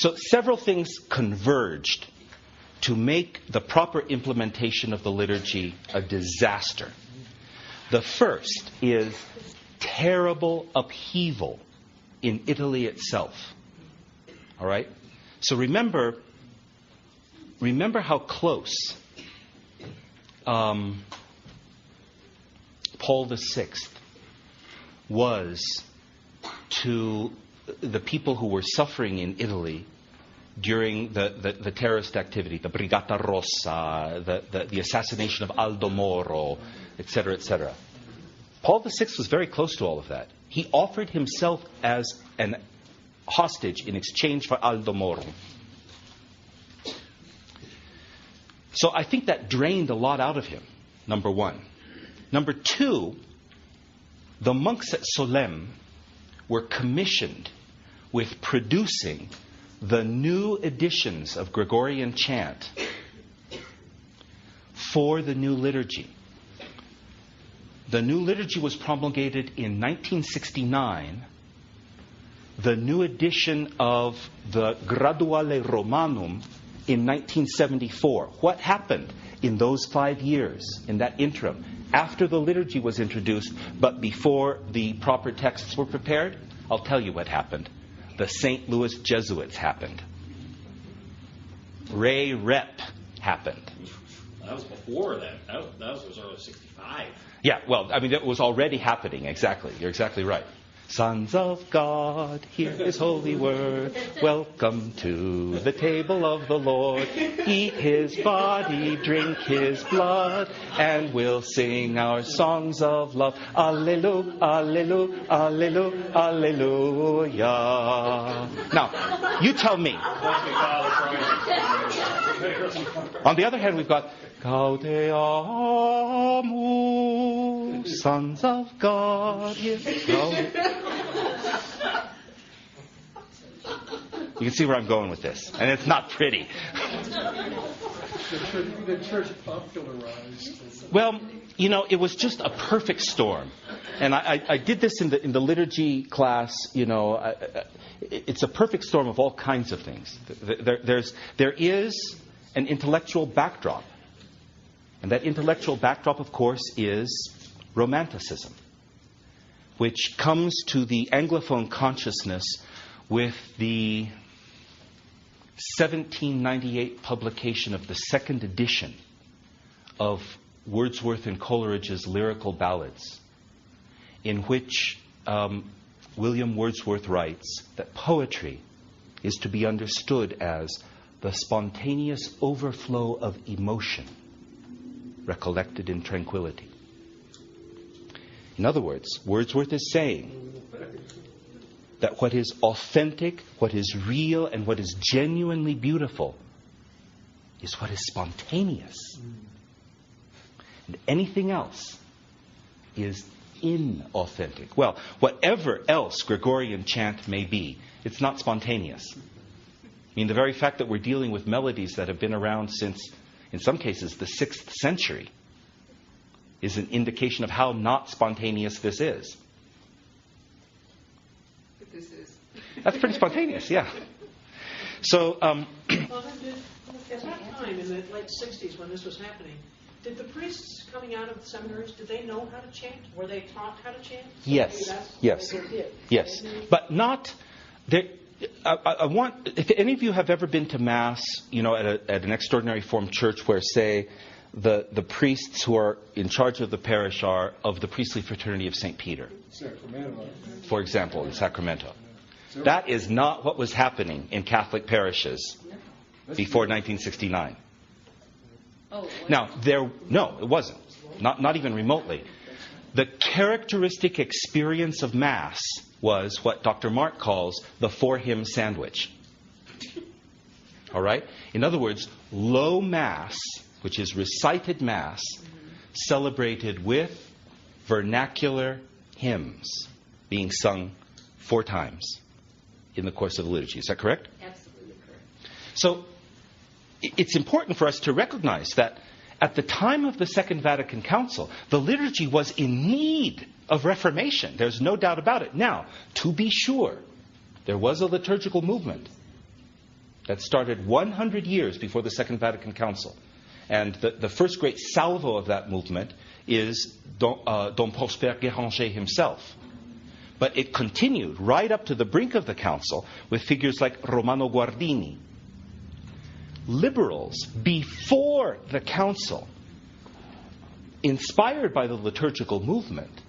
So several things converged to make the proper implementation of the liturgy a disaster. The first is terrible upheaval in Italy itself. All right? So remember how close Paul VI was to the people who were suffering in Italy during the terrorist activity, the Brigata Rossa, the assassination of Aldo Moro, etc., etc. Paul VI was very close to all of that. He offered himself as an hostage in exchange for Aldo Moro. So I think that drained a lot out of him, number one. Number two, the monks at Solesmes were commissioned with producing the new editions of Gregorian Chant for the new liturgy. The new liturgy was promulgated in 1969. The new edition of the Graduale Romanum in 1974. What happened in those 5 years, in that interim, after the liturgy was introduced, but before the proper texts were prepared? I'll tell you what happened. The St. Louis Jesuits happened. Ray Rep happened. That was before that. That was as early as 65. Yeah, well, I mean, it was already happening. Exactly. You're exactly right. Sons of God, hear His holy word. Welcome to the table of the Lord. Eat His body, drink His blood, and we'll sing our songs of love. Alleluia, alleluia, alleluia, alleluia. Now, you tell me. On the other hand, we've got Gaudeamus, sons of God. You can see where I'm going with this, and it's not pretty. The church popularized. Well, it was just a perfect storm, and I did this in the liturgy class. It's a perfect storm of all kinds of things. There is an intellectual backdrop. And that intellectual backdrop, of course, is Romanticism, which comes to the Anglophone consciousness with the 1798 publication of the second edition of Wordsworth and Coleridge's Lyrical Ballads, in which William Wordsworth writes that poetry is to be understood as the spontaneous overflow of emotion recollected in tranquility. In other words, Wordsworth is saying that what is authentic, what is real, and what is genuinely beautiful is what is spontaneous. And anything else is inauthentic. Well, whatever else Gregorian chant may be, it's not spontaneous. I mean, the very fact that we're dealing with melodies that have been around since, in some cases, the 6th century is an indication of how not spontaneous this is. But this is. That's pretty spontaneous, yeah. So, At that time, in the late 60s when this was happening, did the priests coming out of the seminaries, did they know how to chant? Were they taught how to chant? Yes. Yes. But not... I want, if any of you have ever been to Mass, at an extraordinary form church where, say, the priests who are in charge of the parish are of the priestly fraternity of St. Peter, Sacramento. for example, in Sacramento. That is not what was happening in Catholic parishes before 1969. Now, no, it wasn't. Not even remotely. The characteristic experience of Mass was what Dr. Mark calls the four-hymn sandwich. All right? In other words, low Mass, which is recited Mass, celebrated with vernacular hymns being sung 4 times in the course of the liturgy. Is that correct? Absolutely correct. So it's important for us to recognize that at the time of the Second Vatican Council, the liturgy was in need of reformation. There's no doubt about it. Now, to be sure, there was a liturgical movement that started 100 years before the Second Vatican Council. And the first great salvo of that movement is Don Prosper Guéranger himself. But it continued right up to the brink of the council with figures like Romano Guardini. Liberals, before the council, inspired by the liturgical movement,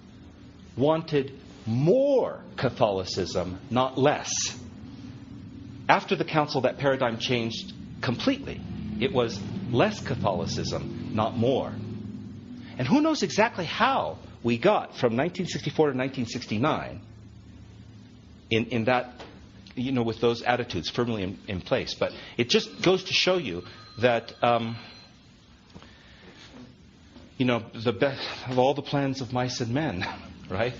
wanted more Catholicism, not less. After the council, that paradigm changed completely. It was less Catholicism, not more. And who knows exactly how we got from 1964 to 1969 in that, with those attitudes firmly in place. But it just goes to show you that, the best of all the plans of mice and men, right?